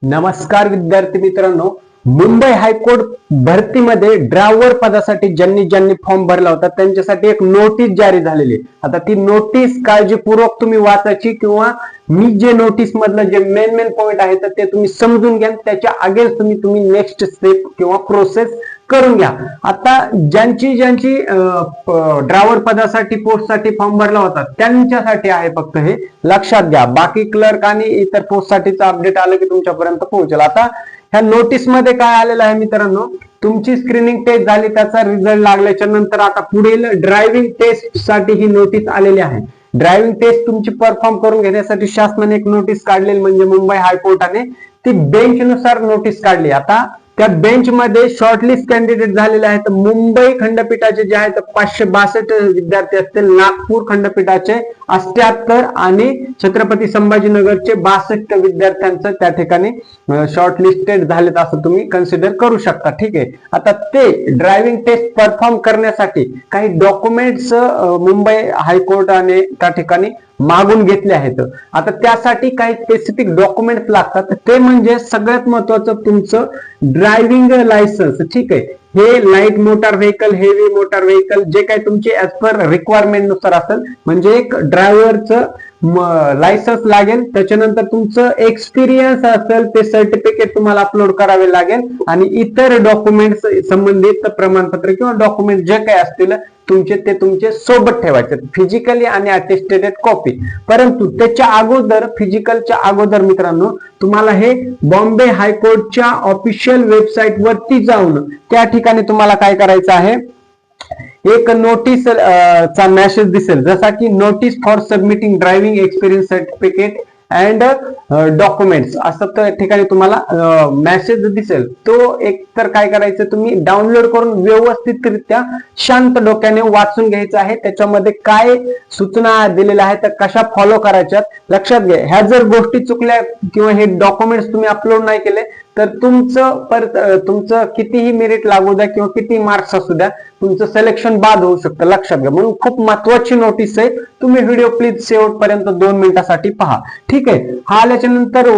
नमस्कार विद्यार्थी मित्रांनो, मुंबई हायकोर्ट भरतीमध्ये ड्रायव्हर पदासाठी ज्यांनी फॉर्म भरला होता त्यांच्यासाठी एक नोटीस जारी झालेली आहे. आता ती नोटीस काळजीपूर्वक तुम्ही वाचायची किंवा मी जे नोटीस मधलं जे मेन पॉइंट आहे तर ते तुम्ही समजून घ्या. त्याच्या अगेन्स्ट तुम्ही नेक्स्ट स्टेप किंवा प्रोसेस करून घ्या. आता ज्यांची ड्रायव्हर पदासाठी पोस्टसाठी फॉर्म भरला होता त्यांच्यासाठी आहे फक्त, हे लक्षात घ्या. बाकी क्लर्क आणि इतर पोस्टसाठीचं अपडेट आलं की तुमच्यापर्यंत पोहोचेल. आता ह्या नोटीस मध्ये काय आलेलं आहे मित्रांनो, तुमची स्क्रीनिंग टेस्ट झाली, त्याचा रिझल्ट लागल्याच्या नंतर आता पुढील ड्रायव्हिंग टेस्ट साठी ही नोटीस आलेली आहे. ड्रायव्हिंग टेस्ट तुमची परफॉर्म करून घेण्यासाठी शासनाने एक नोटीस काढलेली म्हणजे मुंबई हायकोर्टाने ती बेंचनुसार नोटीस काढली. आता त्या बेंच मध्ये शॉर्टलिस्ट कॅन्डिडेट झालेले आहेत. मुंबई खंडपीठाचे जे आहेत 562 विद्यार्थी असतील, नागपूर खंडपीठाचे 78 आणि छत्रपती संभाजीनगरचे 62 विद्यार्थ्यांचं त्या ठिकाणी शॉर्टलिस्टेड झालेत असं तुम्ही कन्सिडर करू शकता. ठीक आहे. आता ते ड्रायव्हिंग टेस्ट परफॉर्म करण्यासाठी काही डॉक्युमेंट्स मुंबई हायकोर्टाने त्या ठिकाणी मागून घेतले आहेत. आता त्यासाठी काही स्पेसिफिक डॉक्युमेंट्स लागतात. ते म्हणजे सगळ्यात महत्वाचं तुमचं ड्रायव्हिंग लायसन्स. ठीक आहे. हे light motor vehicle, heavy motor vehicle जे काही तुमचे ऍज पर रिक्वायरमेंट नुसार असेल, म्हणजे एक ड्रायव्हरचं लायसन्स लागेल. त्याच्यानंतर तुमचं एक्सपिरियन्स असेल ते सर्टिफिकेट तुम्हाला अपलोड करावे लागेल आणि इतर डॉक्युमेंट्स संबंधित प्रमाणपत्र किंवा डॉक्युमेंट जे काही असतील तुमचे ते तुमचे सोबत ठेवायचे, फिजिकली आणि अटेस्टेड कॉपी. परंतु त्याच्या अगोदर, फिजिकलच्या अगोदर मित्रांनो, तुम्हाला हे बॉम्बे हायकोर्टच्या ऑफिशियल वेबसाईट वरती जाऊन त्या ठिकाणी तुम्हाला काय करायचं आहे, एक नोटीस चा मेसेज दिसेल, जसा की notice for submitting driving experience certificate and documents असं त्या ठिकाणी तुम्हाला मेसेज दिसेल. तो एक तर काय करायचं, तुम्ही डाउनलोड करून व्यवस्थितरित्या शांत डोक्याने वाचून घ्यायचं आहे. त्याच्यामध्ये काय सूचना दिलेल्या आहेत त्या कशा फॉलो करायच्यात लक्षात घ्या. ह्या जर गोष्टी चुकल्या किंवा हे डॉक्युमेंट्स तुम्ही अपलोड नाही केले तर तुमचं कितीही मेरिट लागू द्या किंवा किती मार्क्स असू द्या, तुमचं सिलेक्शन बाद होऊ शकतं, लक्षात घ्या. म्हणून खूप महत्वाची नोटीस आहे. तुम्ही व्हिडिओ प्लीज शेवटपर्यंत 2 मिनिटासाठी पहा. ठीक आहे. हा आल्याच्या नंतर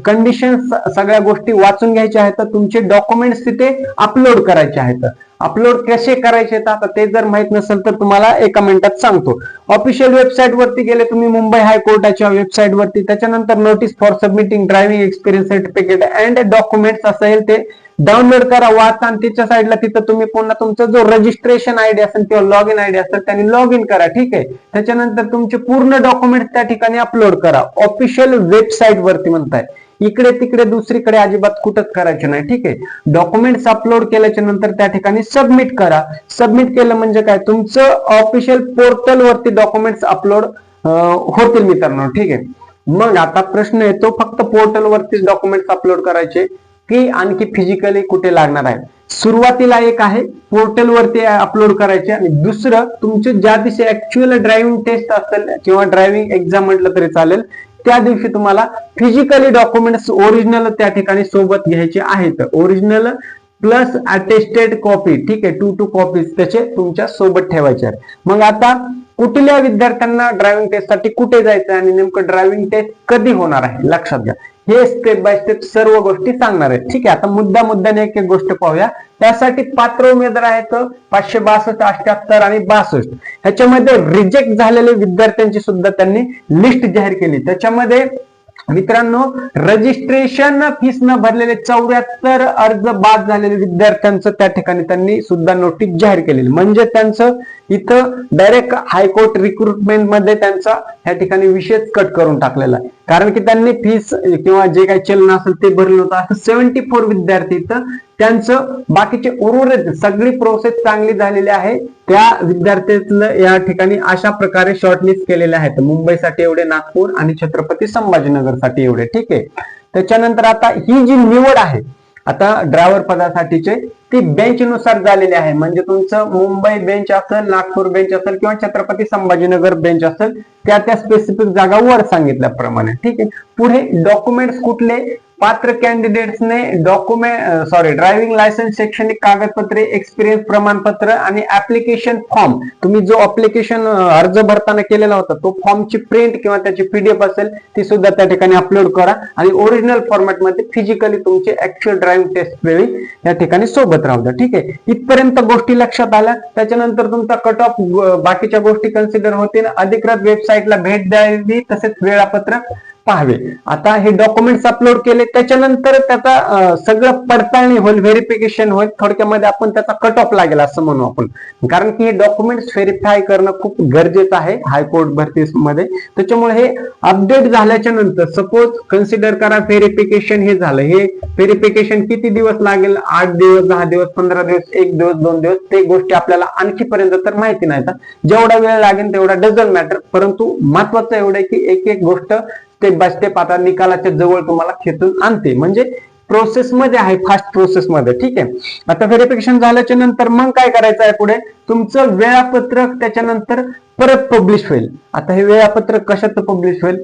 कंडिशन सगळ्या गोष्टी वाचून घ्यायच्या आहेत. तुमचे डॉक्युमेंट्स तिथे अपलोड करायचे आहेत. अपलोड कसे करायचे आता ते जर माहित नसेल तर तुम्हाला एका मिनिटात सांगतो. ऑफिशियल वेबसाईट वरती गेले तुम्ही, मुंबई हायकोर्टाच्या वेबसाईट वरती, त्याच्यानंतर notice for submitting driving experience certificate and documents असेल ते डाउनलोड करा, वाचा आणि त्याच्या साईडला तिथं तुम्ही पुन्हा तुमचा जो रजिस्ट्रेशन आयडी असेल किंवा लॉग इन आयडी असेल त्यांनी लॉग इन करा. ठीक आहे. त्याच्यानंतर तुमचे पूर्ण डॉक्युमेंट्स त्या ठिकाणी अपलोड करा ऑफिशियल वेबसाईट वरती म्हणताय. इकडे तिकडे दुसरीकडे अजिबात कुठंच करायचे नाही. ठीक आहे. डॉक्युमेंट्स अपलोड केल्याच्या नंतर त्या ठिकाणी सबमिट करा. सबमिट केलं म्हणजे काय, तुमचं ऑफिशियल पोर्टल वरती डॉक्युमेंट्स अपलोड होतील मित्रांनो. ठीक आहे. मग आता प्रश्न येतो, फक्त पोर्टल वरतीच डॉक्युमेंट्स अपलोड करायचे की आणखी फिजिकली कुठे लागणार आहे? सुरुवातीला एक आहे पोर्टल वरती अपलोड करायचे आणि दुसरं तुमचं ज्या दिवशी ऍक्च्युअल ड्रायव्हिंग टेस्ट असेल किंवा ड्रायव्हिंग एक्झाम म्हटलं तरी चालेल, त्या दिवशी तुम्हाला फिजिकली डॉक्युमेंट्स ओरिजिनल त्या ठिकाणी सोबत घ्यायचे आहेत. Original plus attested copy. ठीक आहे. 2 कॉपीज त्याचे तुमच्या सोबत ठेवायचे आहेत. मग आता कुठल्या विद्यार्थ्यांना ड्रायव्हिंग टेस्ट साठी कुठे जायचं आणि नेमकं ड्रायव्हिंग टेस्ट कधी होणार आहे लक्षात घ्या. हे स्टेप बाय स्टेप सर्व गोष्टी सांगणार आहेत. ठीक आहे. आता मुद्द्याने एक गोष्ट पाहूया. त्यासाठी पात्र उमेदवार आहेत 562, 78 आणि 62. ह्याच्यामध्ये रिजेक्ट झालेले विद्यार्थ्यांची सुद्धा त्यांनी लिस्ट जाहीर केली. त्याच्यामध्ये मित्रांनो रजिस्ट्रेशन फीस न भरलेले 74 अर्ज बाद झालेले विद्यार्थ्यांचं त्या ठिकाणी त्यांनी सुद्धा नोटीस जाहीर केलेली. म्हणजे त्यांचं इथं डायरेक्ट हायकोर्ट रिक्रुटमेंट मध्ये त्यांचा ह्या ठिकाणी विषयच कट करून टाकलेला आहे. कारण की त्यांनी फीस किंवा जे काही चलन असेल ते भरलं होतं. असं 74 विद्यार्थी इथं त्यांचं बाकीचे उर्वरित सगळी प्रोसेस चांगली झालेली आहे. त्या विद्यार्थ्यांना या ठिकाणी अशा प्रकारे शॉर्टलिस्ट केलेले आहेत. मुंबईसाठी एवढे, नागपूर आणि छत्रपती संभाजीनगर साठी एवढे. ठीक आहे. त्याच्यानंतर आता ही जी निवड आहे आता ड्रायव्हर पदासाठीचे ती बेंच नुसार झालेली आहे. म्हणजे तुमचं मुंबई बेंच असेल, नागपूर बेंच असेल किंवा छत्रपती संभाजीनगर बेंच असेल, त्या स्पेसिफिक जागा वर सांगितल्याप्रमाणे. ठीक आहे. पुढे डॉक्युमेंट्स कुठले, पात्र कॅन्डिडेट्सने ड्रायव्हिंग लायसन्स, शैक्षणिक कागदपत्रे, एक्सपिरियन्स प्रमाणपत्र आणि ऍप्लिकेशन फॉर्म, तुम्ही जो ऍप्लिकेशन अर्ज भरताना केलेला होता तो फॉर्मची प्रिंट किंवा त्याची PDF असेल ती सुद्धा त्या ठिकाणी अपलोड करा आणि ओरिजिनल फॉर्मॅटमध्ये फिजिकली तुमची ऍक्च्युअल ड्रायव्हिंग टेस्ट वेळी या ठिकाणी सोबत राहू द्या. ठीक आहे, इथपर्यंत गोष्टी लक्षात आल्या. त्याच्यानंतर तुमचा कट ऑफ, बाकीच्या गोष्टी कन्सिडर होतील. अधिकृत वेबसाईटला भेट द्यावी, तसेच वेळापत्रक पाहावे. आता हे डॉक्युमेंट्स अपलोड केले त्याच्यानंतर त्याचा सगळं पडताळणी होईल, व्हेरिफिकेशन होईल. थोडक्यामध्ये आपण त्याचा कट ऑफ लागेल असं म्हणू आपण, कारण की हे डॉक्युमेंट्स व्हेरीफाय करणं खूप गरजेचं आहे हायकोर्ट भरतीमध्ये. त्याच्यामुळे हे अपडेट झाल्याच्या नंतर सपोज कन्सिडर करा व्हेरिफिकेशन हे झालं, हे व्हेरिफिकेशन किती दिवस लागेल? 8 दिवस, 10 दिवस, 15 दिवस, 1 दिवस, 2 दिवस, ते गोष्टी आपल्याला आणखीपर्यंत तर माहिती नाही. जेवढा वेळ लागेल तेवढा डझंट मॅटर, परंतु महत्वाचं एवढं आहे की एक एक गोष्ट स्टेप बाय स्टेप आता निकालाच्या जवळ तुम्हाला खेचून आणते, म्हणजे प्रोसेस मध्ये आहे, फास्ट प्रोसेस मध्ये. ठीक आहे, आता व्हेरिफिकेशन झाल्याच्या नंतर मग काय करायचं आहे पुढे? तुमचं वेळापत्रक त्याच्यानंतर परत पब्लिश होईल. आता हे वेळापत्रक कशाचं पब्लिश होईल?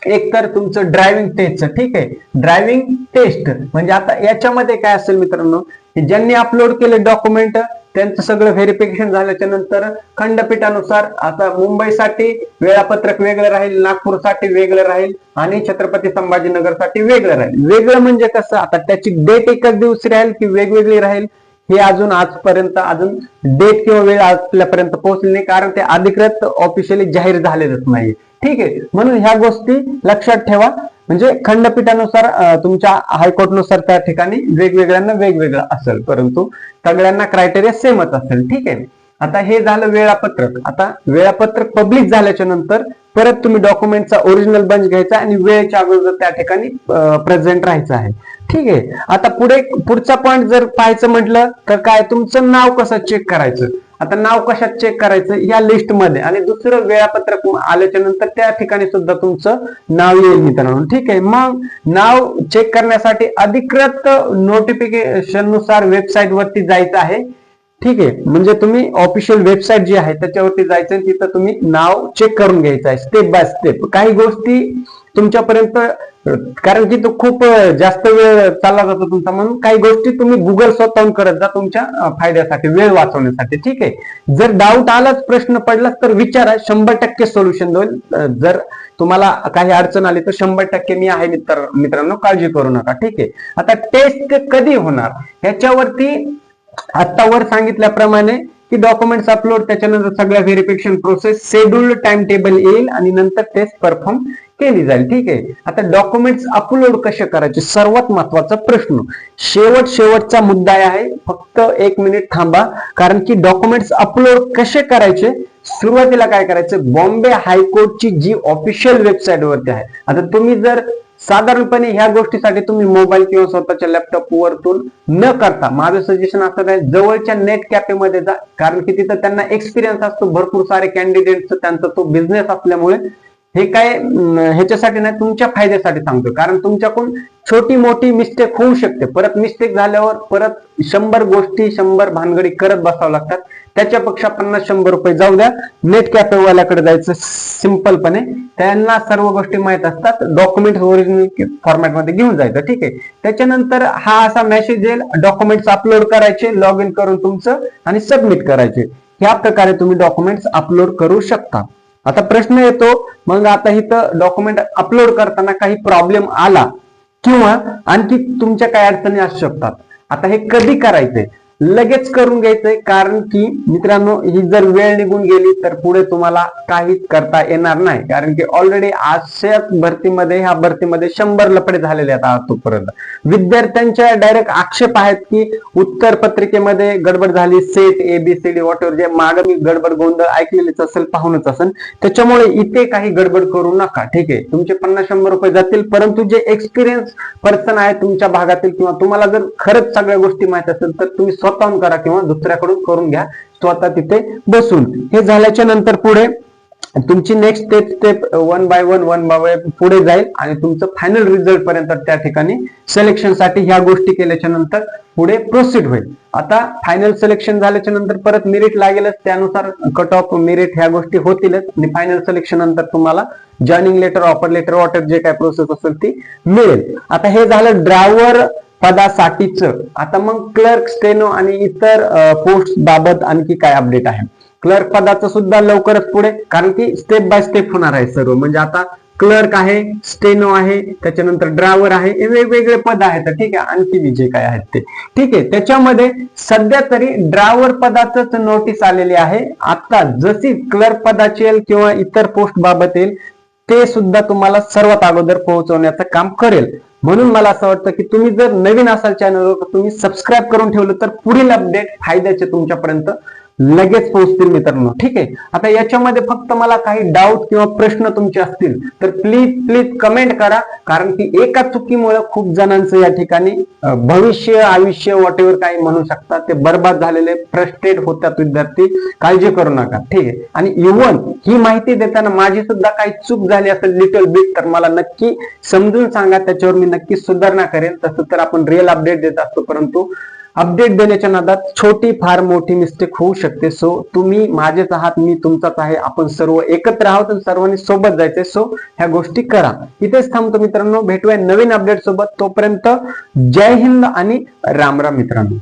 एक तर तुमचं ड्रायव्हिंग टेस्टचं. ठीक आहे, ड्रायव्हिंग टेस्ट म्हणजे आता याच्यामध्ये काय असेल मित्रांनो, ज्यांनी अपलोड केले डॉक्युमेंट त्यांचं सगळं व्हेरिफिकेशन झाल्याच्या नंतर खंडपीठानुसार आता मुंबईसाठी वेळापत्रक वेगळं राहील, नागपूरसाठी वेगळं राहील आणि छत्रपती संभाजीनगरसाठी वेगळं राहील. वेगळं म्हणजे कसं? आता त्याची डेट एकच दिवशी राहील की वेगवेगळी राहील हे अजून आजपर्यंत डेट किंवा वेळ आपल्यापर्यंत पोहोचली नाही, कारण ते अधिकृत ऑफिशियली जाहीर झालेलंच नाही. ठीक आहे, म्हणून ह्या गोष्टी लक्षात ठेवा. म्हणजे खंडपीठानुसार तुमच्या हायकोर्टनुसार त्या ठिकाणी वेगवेगळ्यांना वेगवेगळं असेल, परंतु सगळ्यांना क्रायटेरिया सेमच असेल. ठीक आहे, आता हे झालं वेळापत्रक. आता वेळापत्रक पब्लिश झाल्याच्या नंतर परत तुम्ही डॉक्युमेंटचा ओरिजिनल बंच घ्यायचा आणि वेळेच्या अगोदर त्या ठिकाणी प्रेझेंट राहायचं आहे. ठीक आहे, आता पुढचा पॉईंट जर पाहायचं म्हटलं तर काय, तुमचं नाव कसं चेक करायचं? आता नाव कशात चेक करायचं? या लिस्ट मध्ये. आणि दुसरं वेळापत्रक आल्याच्या नंतर त्या ठिकाणी सुद्धा तुमचं नाव येईल मित्रांनो. ठीक आहे, मग नाव चेक करण्यासाठी अधिकृत नोटिफिकेशन नुसार वेबसाईट वरती जायचं आहे. ठीक आहे, म्हणजे तुम्ही ऑफिशियल वेबसाईट जी आहे त्याच्यावरती जायचं, तिथं तुम्ही नाव चेक करून घ्यायचं आहे स्टेप बाय स्टेप. काही गोष्टी तुमच्यापर्यंत, कारण की तो खूप जास्त वेळ चालला जातो तुमचा, म्हणून काही गोष्टी तुम्ही गुगल स्वतःहून करत जा तुमच्या फायद्यासाठी, वेळ वाचवण्यासाठी. ठीक आहे, जर डाऊट आलाच, प्रश्न पडलाच तर विचारा, 100% सोल्युशन होईल. जर तुम्हाला काही अडचण आली तर 100% मी आहे मित्रांनो, काळजी करू नका. ठीक आहे, आता टेस्ट कधी होणार ह्याच्यावरती आता वर सांगितल्याप्रमाणे की डॉक्युमेंट्स अपलोड, त्याच्यानंतर सगळ्या verification process, scheduled time table येईल आणि नंतर टेस्ट परफॉर्म केली जाईल. ठीक आहे, आता डॉक्युमेंट्स अपलोड कसे करायचे? सर्वात महत्वाचा प्रश्न, शेवटचा मुद्दा आहे. फक्त 1 मिनिट थांबा, कारण की डॉक्युमेंट्स अपलोड कसे करायचे, सुरुवातीला काय करायचं? बॉम्बे हायकोर्टची जी ऑफिशियल वेबसाईट वरती आहे. आता तुम्ही जर साधारणपणे ह्या गोष्टीसाठी तुम्ही मोबाईल किंवा स्वतःच्या लॅपटॉप वरतून न करता, माझं सजेशन असं आहे, जवळच्या नेट कॅफे मध्ये जा, कारण की तिथं त्यांना एक्सपिरियन्स असतो. भरपूर सारे कॅन्डिडेट, त्यांचा तो बिझनेस असल्यामुळे हे काय ह्याच्यासाठी नाही, तुमच्या फायद्यासाठी सांगतो. कारण तुमच्याकडून छोटी मोठी मिस्टेक होऊ शकते, परत मिस्टेक झाल्यावर परत 100 गोष्टी 100 भानगडी करत बसावं लागतात. त्याच्यापेक्षा 50-100 रुपये जाऊ द्या, नेट कॅफेवाल्याकडे जायचं सिंपलपणे, त्यांना सर्व गोष्टी माहित असतात. डॉक्युमेंट ओरिजिनल फॉर्मॅटमध्ये घेऊन जायचं. ठीक आहे, त्याच्यानंतर हा असा मेसेज येईल, डॉक्युमेंट्स अपलोड करायचे, लॉग इन करून तुमचं आणि सबमिट करायचे. ह्या प्रकारे तुम्ही डॉक्युमेंट्स अपलोड करू शकता. आता प्रश्न येतो, मग आता इथं डॉक्युमेंट अपलोड करताना काही प्रॉब्लेम आला किंवा आणखी तुमच्या काही अडचणी असू शकतात, आता हे कधी करायचंय? लगेच करून घ्यायचंय, कारण की मित्रांनो ही जर वेळ निघून गेली तर पुढे तुम्हाला काहीच करता येणार नाही. कारण की ऑलरेडी आजच्याच भरतीमध्ये, ह्या भरतीमध्ये 100 लफडे झालेले आहेत आतापर्यंत. विद्यार्थ्यांच्या डायरेक्ट आक्षेप आहेत की उत्तर पत्रिकेमध्ये गडबड झाली, सेट ABCD वॉटएव्हर, जे मागे मी गडबड गोंधळ ऐकलेलेच असेल, पाहूनच असेल. त्याच्यामुळे इथे काही गडबड करू नका. ठीक आहे, तुमचे 50-100 रुपये जातील, परंतु जे एक्सपिरियन्स पर्सन आहे तुमच्या भागातील, किंवा तुम्हाला जर खरंच सगळ्या गोष्टी माहित असेल तर तुम्ही स्वतःहून करा किंवा दुसऱ्याकडून करून घ्या, स्वतः तिथे बसून. हे झाल्याच्या नंतर पुढे तुमची next step one by one पुढे जाईल आणि तुमचं फायनल रिझल्ट पर्यंत त्या ठिकाणी सिलेक्शन साठी ह्या गोष्टी केल्याच्या नंतर पुढे प्रोसीड होईल. आता फायनल सिलेक्शन झाल्याच्या नंतर परत मेरिट लागेलच, त्यानुसार कट ऑफ मेरिट ह्या गोष्टी होतीलच आणि फायनल सिलेक्शन नंतर तुम्हाला जॉईनिंग लेटर, ऑफर लेटर, वॉटर जे काय प्रोसेस असेल ती मिळेल. आता हे झालं ड्रायव्हर पदासाठीच. आता मग क्लर्क, स्टेनो आणि इतर पोस्ट बाबत आणखी काय अपडेट आहे. क्लर्क पदाचं सुद्धा लवकरच पुढे, कारण की स्टेप बाय स्टेप होणार आहे सर्व. म्हणजे आता क्लर्क आहे, स्टेनो आहे, त्याच्यानंतर ड्रायव्हर आहे, हे वेगवेगळे पद आहेत. ठीक आहे, आणखी जे काय आहेत ते ठीक आहे. त्याच्यामध्ये सध्या तरी ड्रायव्हर पदाचंच नोटीस आलेली आहे. आता जशी क्लर्क पदाची येईल किंवा इतर पोस्ट बाबत येईल ते सुद्धा तुम्हाला सर्वात अगोदर पोहोचवण्याचं काम करेल. म्हणून मला असं वाटतं की तुम्ही जर नवीन असाल चॅनलवर तुम्ही सबस्क्राईब करून ठेवलं तर पुढील अपडेट फायद्याचे तुमच्यापर्यंत लगेच पोहोचतील मित्रांनो. ठीक आहे. आता याच्यामध्ये फक्त मला काही डाऊट किंवा प्रश्न तुमचे असतील तर प्लीज कमेंट करा, कारण की एका चुकीमुळे खूप जणांचं या ठिकाणी भविष्य, आयुष्य, वॉट एव्हर काही म्हणू शकता ते बर्बाद झालेले, फ्रस्ट्रेट होतात विद्यार्थी. काळजी करू नका. ठीक आहे. आणि इव्हन ही माहिती देताना माझी सुद्धा काही चूक झाली असेल लिटल बिट तर मला नक्की समजून सांगा, त्याच्यावर मी नक्की सुधारणा करेन. तसं तर आपण रिअल अपडेट देत असतो, परंतु अपडेट देण्याच्या नादात छोटी फार मोठी मिस्टेक होऊ शकते. सो तुम्ही माझेच आहात, मी तुमचाच आहे, आपण सर्व एकत्र आहोत आणि सर्वांनी सोबत जायचंय. सो ह्या गोष्टी करा. इथेच थांबतो मित्रांनो, भेटूया नवीन अपडेट सोबत. तोपर्यंत जय हिंद आणि राम राम मित्रांनो.